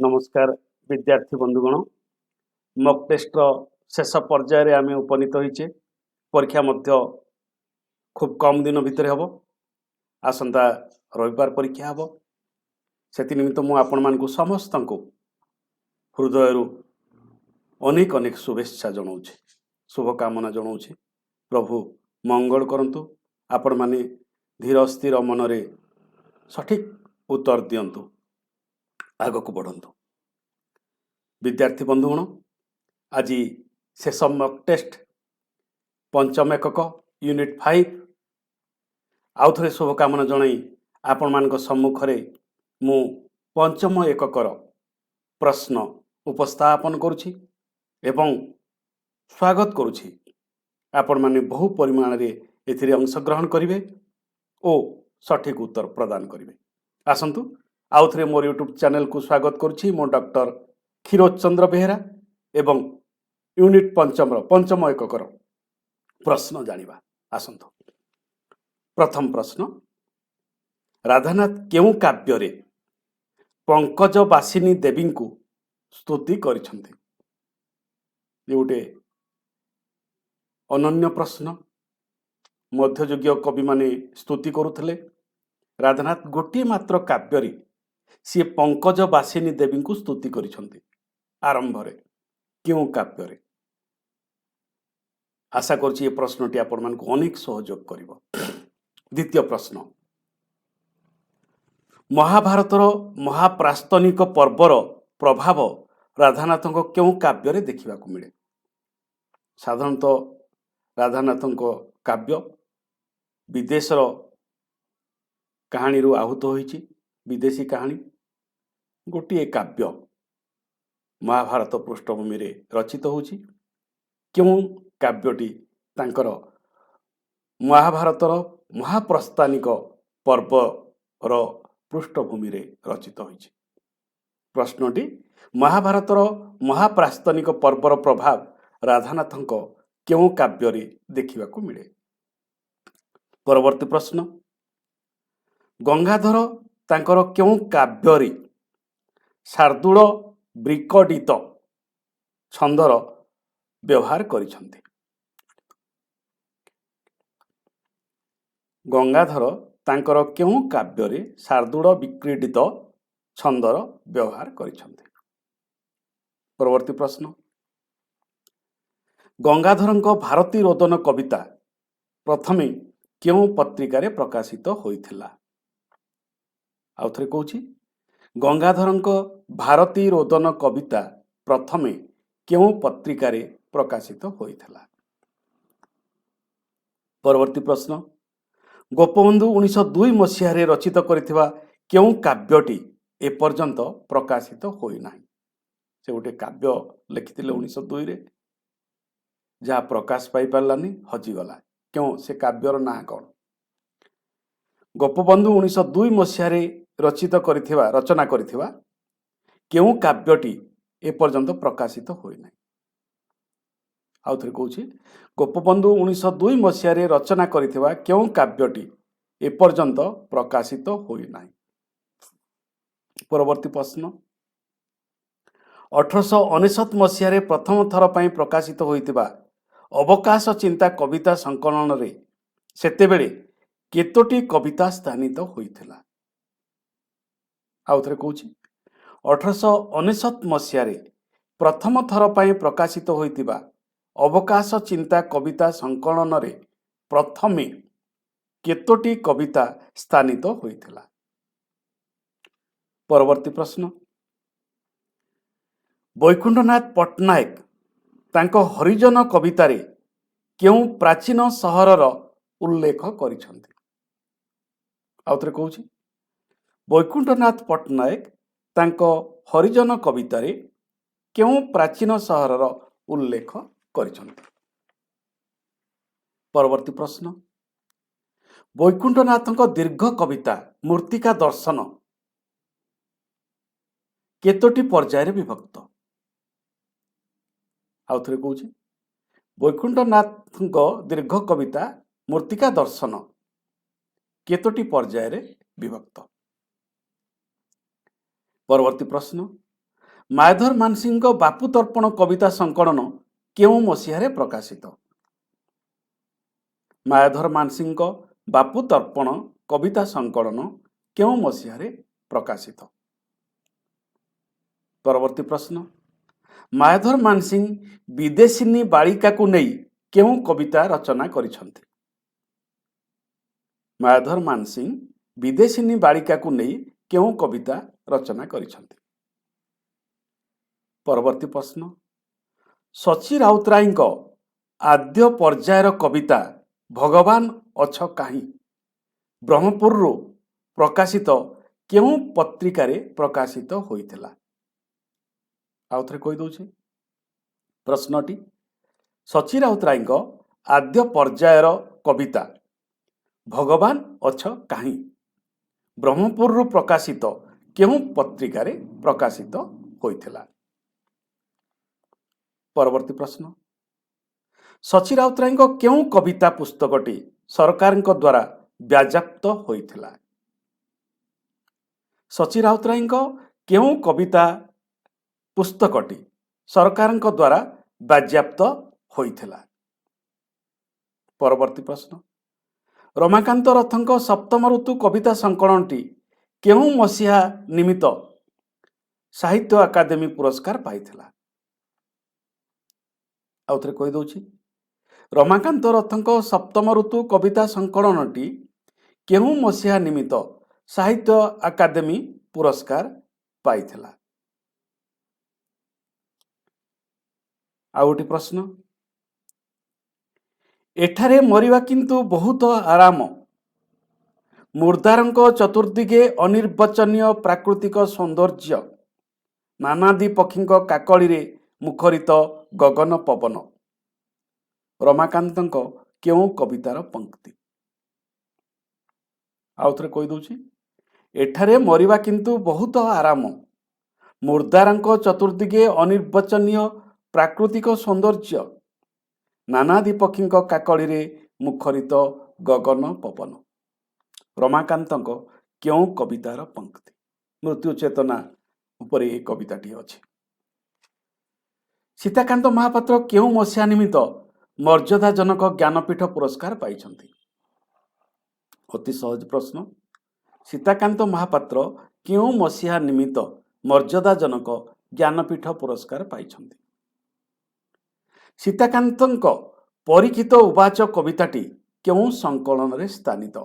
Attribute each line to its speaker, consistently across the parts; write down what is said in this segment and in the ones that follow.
Speaker 1: नमस्कार विद्यार्थी बंधुगण मक टेस्टर शेष पर्यायर आम उपनीत होइचे परीक्षा मध्य खूब कम दिन भितर हम आसंता रविवार परीक्षा हम से निमित्त मु आपण मानकु समस्त को हृदय अनेक अनेक शुभेच्छा जनाऊे शुभकामना जनाऊे प्रभु मंगल करंतु आपण माने धीर स्थिर मनरे सठिक उत्तर दियंतु आगक बढ़ंतु विद्यार्थी बंधुगण आज शेष मक टेस्ट पंचम एकक यूनिट 5 आउ थे शुभकामना जनाई आपण मान सम्मुखरे मु पंचम एककर प्रश्न उपस्थापन करुछि एवं स्वागत करुछि आपण माने बहु परिमाण रे एथिरे अंशग्रहण करिवे ओ सठिक उत्तर प्रदान करिवे। आसंतु आउ थे मोर यूट्यूब चैनल को स्वागत करुछि मो डॉक्टर क्षीरोद चंद्र बेहेरा एवं यूनिट पंचम एककर प्रश्न जानिबा। आसंतु प्रथम प्रश्न राधानाथ केउ काव्य रे पंकज बासिनी देवी को स्तुति करिसंती? ये गोटे अनन्य प्रश्न मध्ययुगीय कवि माने स्तुति करुथले राधानाथ गोटे मात्र काव्य रे सी पंकज बासिनी देवी को स्तुति करिसंती आरंभ रे क्यों काव्य रे? आशा करछि ये प्रश्नटी आपण मान को अनेक सहयोग करिवो। द्वितीय प्रश्न महाभारतर महाप्रास्तनिक पर्वर प्रभाव राधानाथ क्यों काव्य रे देखा मिले? साधारणतः राधानाथ काव्य विदेशर कहानी रू आहूत होइछि विदेशी कहानी गोटे काव्य महाभारत पृष्ठभूमि रे रचित होछि। क्यों काव्यटी तांकर महाभारतर महाप्रस्थानिक पर्वर पृष्ठभूमि रे रचित होइछि। प्रश्नटी महाभारतर महाप्रास्तनिक पर्वर प्रभाव राधानाथଙ୍କ क्यों काव्य रे देखिबाकू मिले? परवर्ती प्रश्न गंगाधर तांकर क्यों काव्य रे शार्दूल ब्रिकडित छंदर व्यवहार करिसंती? गंगाधर तांकर क्यों काव्य रे शार्दूल विक्रीडित छंदर व्यवहार करिसंती? परवर्ती प्रश्न गंगाधरଙ୍କ भारती रोदन कविता प्रथमे क्यों पत्रिका प्रकाशित होइथिला? आउ थरे कहूछि गंगाधरଙ୍କ भारती रोदन कविता प्रथमे क्यों पत्रिका प्रकाशित होइथिला? परवर्ती प्रश्न गोपबंधु 1902 मसीह रचित करथिबा क्यों काव्यटी एपर्यंत प्रकाशित होई नाही? से गोटे काव्य लिखिथिले 1902 रे जहाँ प्रकाश पाई पारलानी हजिगला। क्यों से काव्यर ना कौन? गोपबंधु 1902 मसीह रचित करथिबा रचना करथिबा क्यों काव्यटी एपर्यंत प्रकाशित होई नाही? आउ थरे कहूछि गोपबंधु 1902 मसीह रचना करथिबा क्यों काव्यटी एपर्यंत प्रकाशित होई नाही? परवर्ती प्रश्न 1899 मसीह प्रथम थर पई प्रकाशित होइतिबा अवकाश चिंता कविता संकलन रे सेतेबेले केतोटी कविता स्थानित होइथिला? आउ थरे कहूछि 1899 मसीह प्रथम थर पई प्रकाशित होइतिबा अवकाश चिंता कविता संकलन रे प्रथमे केतोटी कविता स्थानित होइथिला? परवर्ती प्रश्न वैकुंठनाथ पट्टनायक तांको हरिजन कवितारे क्यों प्राचीन सहरर उल्लेख करिसंती? आउथरे कहूछि वैकुंठनाथ पट्टनायक तांको हरिजन कवितारे क्यों प्राचीन सहरर उल्लेख करिसंती? परवर्ती प्रश्न वैकुंठनाथଙ୍କ दीर्घ कविता मूर्तिका दर्शन केतोटी पर्यायर विभक्त? आउ थरे कहूछि वैकुंठनाथଙ୍କ दीर्घ कविता मूर्तिका दर्शन केतोटी पर्यायर विभक्त? परवर्ती प्रश्न ମାୟାଧର ମାନସିଂହଙ୍କ ବାପୁ ତର୍ପଣ କବିତା ସଂକଳନ କେଉଁ ମସିହାରେ ପ୍ରକାଶିତ? ମାୟାଧର ମାନସିଂହଙ୍କ ବାପୁ ତର୍ପଣ କବିତା ସଂକଳନ କେଉଁ ମସିହାରେ ପ୍ରକାଶିତ? ପରବର୍ତ୍ତୀ ପ୍ରଶ୍ନ, ମାୟାଧର ମାନସିଂହ ବିଦେଶିନୀ ବାଳିକାକୁ ନେଇ କେଉଁ କବିତା ରଚନା କରିଛନ୍ତି? ମାୟାଧର ମାନସିଂହ ବିଦେଶିନୀ ବାଳିକାକୁ ନେଇ କେଉଁ କବିତା ରଚନା କରିଛନ୍ତି? ପରବର୍ତ୍ତୀ ପ୍ରଶ୍ନ, ସଚୀ ରାଉତରାୟଙ୍କ ଆଦ୍ୟ ପର୍ଯ୍ୟାୟର କବିତା ଭଗବାନ ଅଛ କାହିଁ ବ୍ରହ୍ମପୁରରୁ ପ୍ରକାଶିତ କେଉଁ ପତ୍ରିକାରେ ପ୍ରକାଶିତ ହୋଇଥିଲା? ଆଉ ଥରେ କହିଦେଉଛି ପ୍ରଶ୍ନଟି, ସଚୀ ରାଉତରାୟଙ୍କ ଆଦ୍ୟ ପର୍ଯ୍ୟାୟର କବିତା ଭଗବାନ ଅଛ କାହିଁ ବ୍ରହ୍ମପୁରରୁ ପ୍ରକାଶିତ କେଉଁ ପତ୍ରିକାରେ ପ୍ରକାଶିତ ହୋଇଥିଲା? ପରବର୍ତ୍ତୀ ପ୍ରଶ୍ନ, ସଚୀ ରାଉତରାୟଙ୍କ କେଉଁ କବିତା ପୁସ୍ତକଟି ସରକାରଙ୍କ ଦ୍ୱାରା ବାଜ୍ୟାପ୍ତ ହୋଇଥିଲା? ସଚୀ ରାଉତରାୟଙ୍କ କେଉଁ କବିତା ପୁସ୍ତକଟି ସରକାରଙ୍କ ଦ୍ୱାରା ବାଜ୍ୟାପ୍ତ ହୋଇଥିଲା? ପରବର୍ତ୍ତୀ ପ୍ରଶ୍ନ, ରମାକାନ୍ତ ରଥଙ୍କ ସପ୍ତମ ଋତୁ କବିତା ସଂକଳନଟି କେଉଁ ମସିହା ନିମିତ୍ତ ସାହିତ୍ୟ ଏକାଡେମୀ ପୁରସ୍କାର ପାଇଥିଲା? ଆଉ ଥରେ କହିଦେଉଛି, ରମାକାନ୍ତ ରଥଙ୍କ ସପ୍ତମ ଋତୁ କବିତା ସଂକଳନଟି କେଉଁ ମସିହା ନିମିତ୍ତ ସାହିତ୍ୟ ଏକାଡେମୀ ପୁରସ୍କାର ପାଇଥିଲା? ଆଉ ଗୋଟି ପ୍ରଶ୍ନ, ଏଠାରେ ମରିବା କିନ୍ତୁ ବହୁତ ଆରାମ ମୁର୍ଦାରଙ୍କ ଚତୁର୍ଦିଗେ ଅନିର୍ବାଚନୀୟ ପ୍ରାକୃତିକ ସୌନ୍ଦର୍ଯ୍ୟ ନାନାଦି ପକ୍ଷୀଙ୍କ କାକଳିରେ ମୁଖରିତ ଗଗନ ପବନ ରମାକାନ୍ତଙ୍କ କେଉଁ କବିତାର ପଂକ୍ତି? ଆଉ ଥରେ କହିଦେଉଛି, ଏଠାରେ ମରିବା କିନ୍ତୁ ବହୁତ ଆରାମ ମୁର୍ଦାରଙ୍କ ଚତୁର୍ଦିଗେ ଅନିର୍ବାଚନୀୟ ପ୍ରାକୃତିକ ସୌନ୍ଦର୍ଯ୍ୟ ନାନାଦି ପକ୍ଷୀଙ୍କ କାକଳିରେ ମୁଖରିତ ଗଗନ ପବନ ରମାକାନ୍ତଙ୍କ କେଉଁ କବିତାର ପଂକ୍ତି? ମୃତ୍ୟୁ ଚେତନା ଉପରେ ଏହି କବିତାଟି ଅଛି। ସୀତାକାନ୍ତ ମହାପାତ୍ର କେଉଁ ମସିହା ନିମିତ୍ତ ମର୍ଯ୍ୟାଦାଜନକ ଜ୍ଞାନପୀଠ ପୁରସ୍କାର ପାଇଛନ୍ତି? ଅତି ସହଜ ପ୍ରଶ୍ନ, ସୀତାକାନ୍ତ ମହାପାତ୍ର କେଉଁ ମସିହା ନିମିତ୍ତ ମର୍ଯ୍ୟାଦାଜନକ ଜ୍ଞାନପୀଠ ପୁରସ୍କାର ପାଇଛନ୍ତି? ସୀତାକାନ୍ତଙ୍କ ପରୀକ୍ଷିତ ଉବାଚ କବିତାଟି କେଉଁ ସଂକଳନରେ ସ୍ଥାନିତ?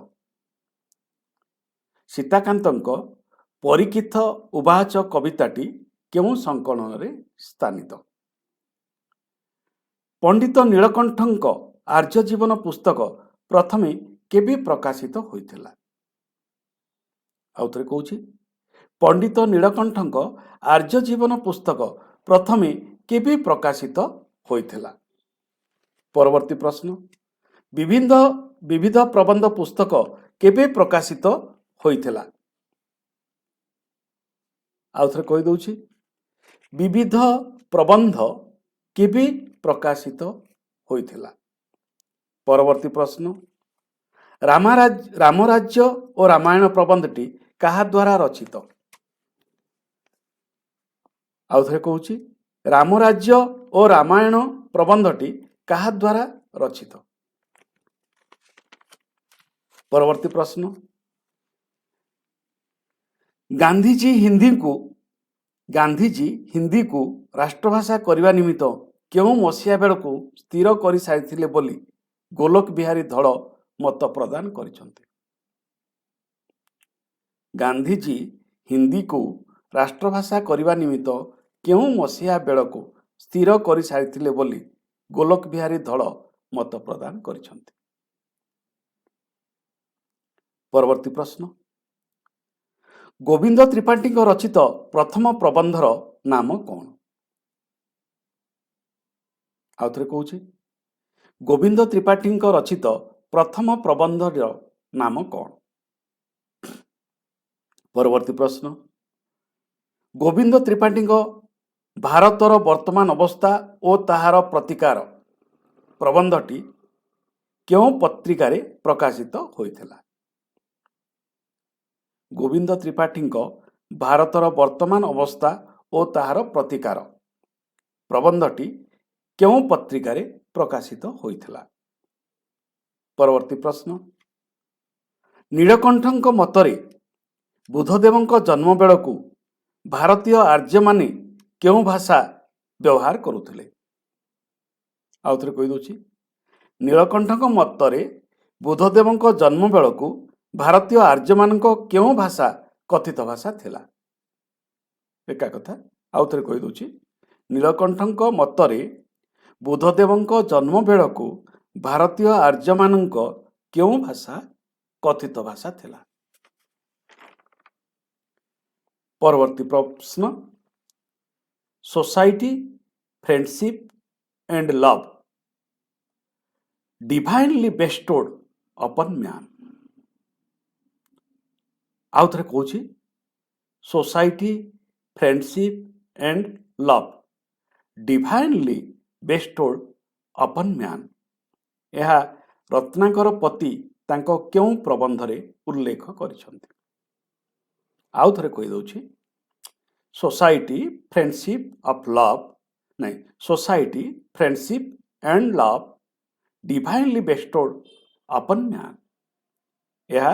Speaker 1: ସୀତାକାନ୍ତଙ୍କ ପରୀକ୍ଷିତ ଉବାଚ କବିତାଟି କେଉଁ ସଂକଳନରେ ସ୍ଥାନିତ? ପଣ୍ଡିତ ନୀଳକଣ୍ଠଙ୍କ ଆର୍ଯ୍ୟ ଜୀବନ ପୁସ୍ତକ ପ୍ରଥମେ କେବେ ପ୍ରକାଶିତ ହୋଇଥିଲା? ଆଉ ଥରେ କହୁଛି, ପଣ୍ଡିତ ନୀଳକଣ୍ଠଙ୍କ ଆର୍ଯ୍ୟ ଜୀବନ ପୁସ୍ତକ ପ୍ରଥମେ କେବେ ପ୍ରକାଶିତ ହୋଇଥିଲା? ପରବର୍ତ୍ତୀ ପ୍ରଶ୍ନ, ବିବିଧ ପ୍ରବନ୍ଧ ପୁସ୍ତକ କେବେ ପ୍ରକାଶିତ ହୋଇଥିଲା? ଆଉ ଥରେ କହିଦେଉଛି, ବିବିଧ ପ୍ରବନ୍ଧ କେବେ ପ୍ରକାଶିତ ହୋଇଥିଲା? ପରବର୍ତ୍ତୀ ପ୍ରଶ୍ନ, ରାମରାଜ୍ୟ ଓ ରାମାୟଣ ପ୍ରବନ୍ଧଟି କାହା ଦ୍ୱାରା ରଚିତ? ଆଉ ଥରେ କହୁଛି, ରାମରାଜ୍ୟ ଓ ରାମାୟଣ ପ୍ରବନ୍ଧଟି କାହା ଦ୍ୱାରା ରଚିତ? ପରବର୍ତ୍ତୀ ପ୍ରଶ୍ନ, ଗାନ୍ଧିଜୀ ହିନ୍ଦୀକୁ ରାଷ୍ଟ୍ରଭାଷା କରିବା ନିମିତ୍ତ କେଉଁ ମସିହା ବେଳକୁ ସ୍ଥିର କରିସାରିଥିଲେ ବୋଲି ଗୋଲକ ବିହାରୀ ଧଳ ମତ ପ୍ରଦାନ କରିଛନ୍ତି? ଗାନ୍ଧିଜୀ ହିନ୍ଦୀକୁ ରାଷ୍ଟ୍ରଭାଷା କରିବା ନିମିତ୍ତ କେଉଁ ମସିହା ବେଳକୁ ସ୍ଥିର କରିସାରିଥିଲେ ବୋଲି ଗୋଲକ ବିହାରୀ ଧଳ ମତ ପ୍ରଦାନ କରିଛନ୍ତି? ପରବର୍ତ୍ତୀ ପ୍ରଶ୍ନ, ଗୋବିନ୍ଦ ତ୍ରିପାଠୀଙ୍କ ରଚିତ ପ୍ରଥମ ପ୍ରବନ୍ଧର ନାମ କଣ? ଆଉ ଥରେ କହୁଛି, ଗୋବିନ୍ଦ ତ୍ରିପାଠୀଙ୍କ ରଚିତ ପ୍ରଥମ ପ୍ରବନ୍ଧର ନାମ କଣ? ପରବର୍ତ୍ତୀ ପ୍ରଶ୍ନ, ଗୋବିନ୍ଦ ତ୍ରିପାଠୀଙ୍କ ଭାରତର ବର୍ତ୍ତମାନ ଅବସ୍ଥା ଓ ତାହାର ପ୍ରତିକାର ପ୍ରବନ୍ଧଟି କେଉଁ ପତ୍ରିକାରେ ପ୍ରକାଶିତ ହୋଇଥିଲା? ଗୋବିନ୍ଦ ତ୍ରିପାଠୀଙ୍କ ଭାରତର ବର୍ତ୍ତମାନ ଅବସ୍ଥା ଓ ଓ ତାହାର ପ୍ରତିକାର ପ୍ରବନ୍ଧଟି କେଉଁ ପତ୍ରିକାରେ ପ୍ରକାଶିତ ହୋଇଥିଲା? ପରବର୍ତ୍ତୀ ପ୍ରଶ୍ନ, ନୀଳକଣ୍ଠଙ୍କ ମତରେ ବୁଦ୍ଧଦେବଙ୍କ ଜନ୍ମ ବେଳକୁ ଭାରତୀୟ ଆର୍ଯ୍ୟମାନେ କେଉଁ ଭାଷା ବ୍ୟବହାର କରୁଥିଲେ? ଆଉ ଥରେ କହିଦେଉଛି, ନୀଳକଣ୍ଠଙ୍କ ମତରେ ବୁଦ୍ଧଦେବଙ୍କ ଜନ୍ମ ବେଳକୁ ଭାରତୀୟ ଆର୍ଯ୍ୟମାନଙ୍କ କେଉଁ ଭାଷା କଥିତ ଭାଷା ଥିଲା? ଏକା କଥା ଆଉ ଥରେ କହିଦେଉଛି, ନୀଳକଣ୍ଠଙ୍କ ମତରେ ବୁଦ୍ଧଦେବଙ୍କ ଜନ୍ମ ବେଳକୁ ଭାରତୀୟ ଆର୍ଯ୍ୟମାନଙ୍କ କେଉଁ ଭାଷା କଥିତ ଭାଷା ଥିଲା? ପରବର୍ତ୍ତୀ ପ୍ରଶ୍ନ, society, friendship and love divinely bestowed upon man. आउ थे कौन society, friendship and love divinely bestowed upon man यह रत्नाकर पति तांको क्यों प्रबंधरे उल्लेख करिसंती? आउ थे कहीदे सोसाइटी, फ्रेंडशिप ऑफ लव नहीं society, friendship and love divinely bestowed upon man यह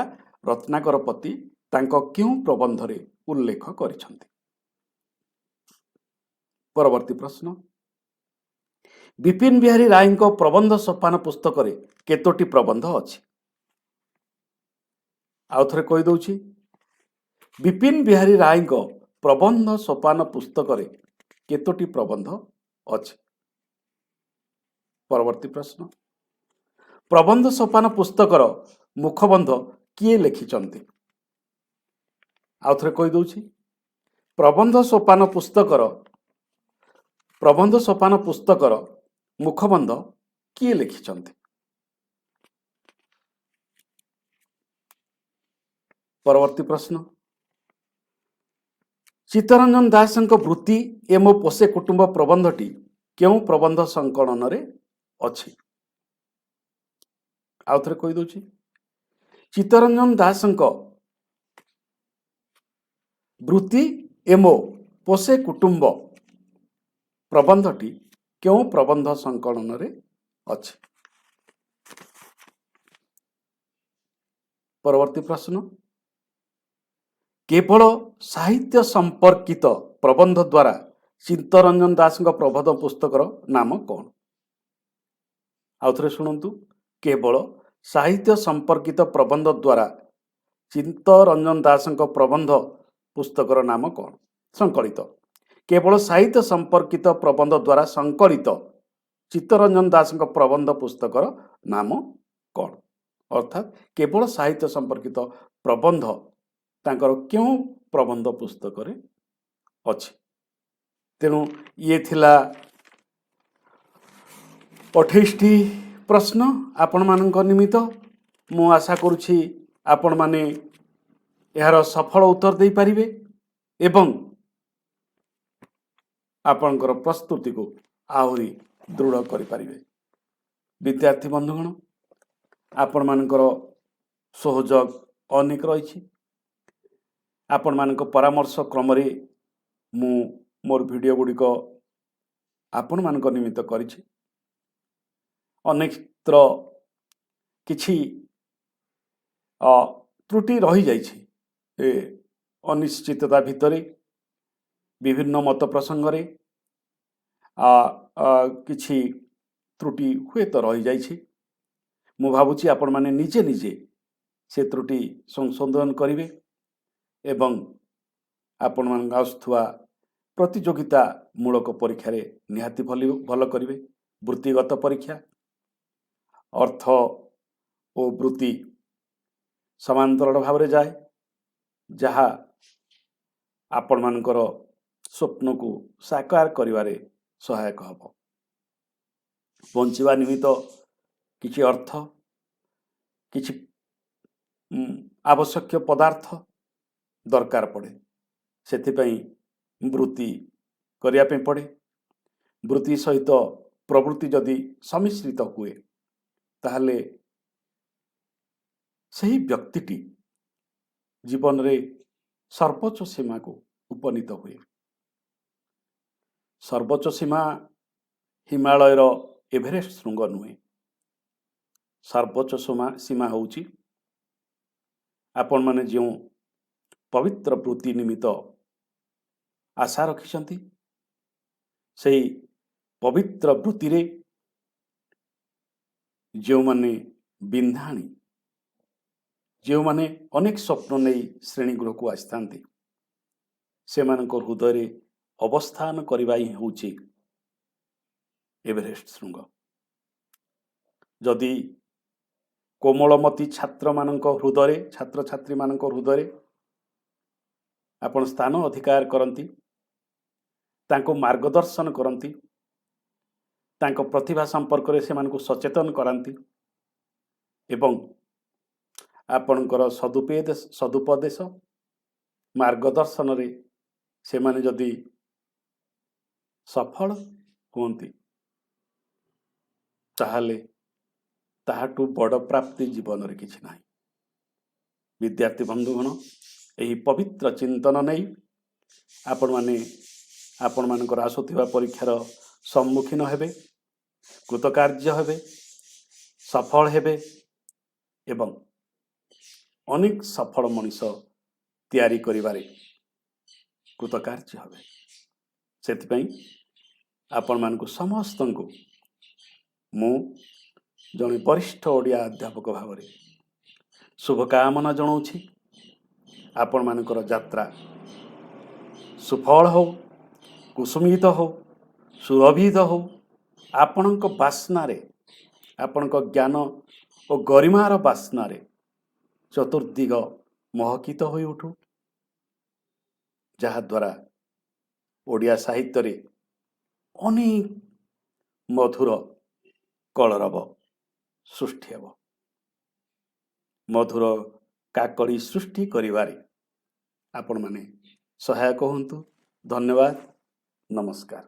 Speaker 1: रत्नाकर पति तांको क्यों प्रबंधरे उल्लेख करिसंती? परवर्ती प्रश्न, विपिन बिहारी राय को प्रबंध सोपान पुस्तक रे केतोटी प्रबंध अछि? आउ थे कहीदे विपिन बिहारी राय को प्रबंध सोपान पुस्तक रे केतोटी प्रबंध अछि? परवर्ती प्रश्न, प्रबंध सोपान पुस्तकर मुखबंध किए लिखिचंती? आउ थे कहीदे प्रबंध सोपान पुस्तकर मुखबंध किए लिखिचंती? परवर्ती प्रश्न, चित्तरंजन दास वृत्ति ए मो पोषे कुटुंब प्रबंधटी केउं प्रबंध संकलन रे अछि? आउ थे कहीदे चित्तरंजन दास वृत्ति ए मो पोषे कुटुंब प्रबंधटी केउं प्रबंध संकलन रे अछि? परवर्ती प्रश्न, केवल साहित्य संपर्कित प्रबंध द्वारा चित्तरंजन दास प्रबंध पुस्तकर नाम कौन? आउ थे शुणु, केवल साहित्य संपर्कित प्रबंध द्वारा चित्तरंजन दास प्रबंध पुस्तकर नाम कौन? संकलित केवल साहित्य संपर्कित प्रबंध द्वारा संकलित चित्तरंजन दास प्रबंध पुस्तकर नाम कौन? अर्थात केवल साहित्य संपर्कित प्रबंध तांकर क्यों प्रबंध पुस्तक रे अछि? तेणु ये थिला 28टी प्रश्न आपण मानक निमित्त। मु आशा करुछि आपण माने यार सफल उत्तर दे पारिबे एवं आपणकर प्रस्तुति को आहुरी दृढ़ करि पारिबे। विद्यार्थी बंधुगण, आपण मानकर सहयोग अनेक रही। आपण मानक परामर्श क्रम रे मु मोर वीडियो गुड़िक आपण मानक निमित्त करिछि। अनेक किछि त्रुटि रही जाइछि ए अनिश्चितता भितरे विभिन्न मत प्रसंग रे किछि त्रुटि हुए तो रही जाइछि। मु भाबुछि आपण माने निजे निजे से त्रुटि संशोधन करिवे एवं आपण मान आसुवा प्रतियोगिता मूलक परीक्षा रे निहाती भल करिवे। वृत्तिगत परीक्षा अर्थ और वृत्ति समांतर भाव रे जाए, जहा आपण मानकर स्वप्न को साकार करिवारे सहायक हब। बंचिवा निमित्त किछि अर्थ, किछि आवश्यक पदार्थ दरकार पड़े, सेथिपई वृत्ति करिया पे पड़े। वृत्ति सहित प्रवृत्ति जदि सम्मिश्रित हुए ताहले सही व्यक्तिटी जीवन रे सर्वोच्च सीमा को उपनीत हुए। ସର୍ବୋଚ୍ଚ ସୀମା ହିମାଳୟର ଏଭରେଷ୍ଟ ଶୃଙ୍ଗ ନୁହେଁ। ସର୍ବୋଚ୍ଚ ସୀମା ହେଉଛି ଆପଣମାନେ ଯେଉଁ ପବିତ୍ର ବୃତ୍ତି ନିମିତ୍ତ ଆଶା ରଖିଛନ୍ତି, ସେହି ପବିତ୍ର ବୃତ୍ତିରେ ଯେଉଁମାନେ ବିନ୍ଧାଣୀ, ଯେଉଁମାନେ ଅନେକ ସ୍ୱପ୍ନ ନେଇ ଶ୍ରେଣୀଗୃହକୁ ଆସିଥାନ୍ତି, ସେମାନଙ୍କ ହୃଦୟରେ ଅବସ୍ଥାନ କରିବା ହିଁ ହେଉଛି ଏଭରେଷ୍ଟ ଶୃଙ୍ଗ। ଯଦି କୋମଳମତି ଛାତ୍ରଛାତ୍ରୀମାନଙ୍କ ହୃଦୟରେ ଆପଣ ସ୍ଥାନ ଅଧିକାର କରନ୍ତି, ତାଙ୍କୁ ମାର୍ଗଦର୍ଶନ କରନ୍ତି, ତାଙ୍କ ପ୍ରତିଭା ସମ୍ପର୍କରେ ସେମାନଙ୍କୁ ସଚେତନ କରାନ୍ତି ଏବଂ ଆପଣଙ୍କର ସଦୁପଦେଶ ମାର୍ଗଦର୍ଶନରେ ସେମାନେ ଯଦି ସଫଳ ହୁଅନ୍ତି, ତାହେଲେ ତାହାଠୁ ବଡ଼ ପ୍ରାପ୍ତି ଜୀବନରେ କିଛି ନାହିଁ। ବିଦ୍ୟାର୍ଥୀ ବନ୍ଧୁଗଣ, ଏହି ପବିତ୍ର ଚିନ୍ତନ ନେଇ ଆପଣମାନଙ୍କର ଆସୁଥିବା ପରୀକ୍ଷାର ସମ୍ମୁଖୀନ ହେବେ, କୃତକାର୍ଯ୍ୟ ହେବେ, ସଫଳ ହେବେ ଏବଂ ଅନେକ ସଫଳ ମଣିଷ ତିଆରି କରିବାରେ କୃତକାର୍ଯ୍ୟ ହେବେ। ସେଥିପାଇଁ ଆପଣମାନଙ୍କୁ ସମସ୍ତଙ୍କୁ ମୁଁ ଜଣେ ବରିଷ୍ଠ ଓଡ଼ିଆ ଅଧ୍ୟାପକ ଭାବରେ ଶୁଭକାମନା ଜଣାଉଛି। ଆପଣମାନଙ୍କର ଯାତ୍ରା ସୁଫଳ ହେଉ, କୁସୁମିତ ହେଉ, ସୁରଭିତ ହେଉ, ଆପଣଙ୍କ ବାସ୍ନାରେ, ଆପଣଙ୍କ ଜ୍ଞାନ ଓ ଗରିମାର ବାସ୍ନାରେ ଚତୁର୍ଦିଗ ମହକିତ ହୋଇ ଉଠୁ, ଯାହାଦ୍ୱାରା ଓଡ଼ିଆ ସାହିତ୍ୟରେ ଅନେକ ମଧୁର କଳରବ ସୃଷ୍ଟି ହେବ। ମଧୁର କାକଳି ସୃଷ୍ଟି କରିବାରେ ଆପଣମାନେ ସହାୟକ ହୁଅନ୍ତୁ। ଧନ୍ୟବାଦ, ନମସ୍କାର।